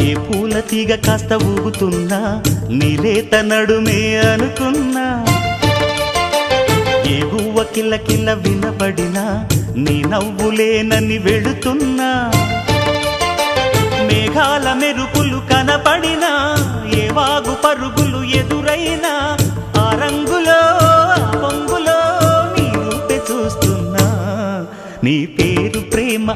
ఏ పూల తీగ కాస్త ఊగుతున్నా నీలేత నడుమే అనుకున్నా ఏ గువ్వ కిల్ల కిల్ల వినబడినా నీ నవ్వులేనని వెళుతున్నా మేఘాల మెరుపులు కనపడినా ఏ వాగు పరుగులు ఎదురైనా ఆ రంగులో పొంగులో నీ రూపే చూస్తున్నా నీ పేరు ప్రేమ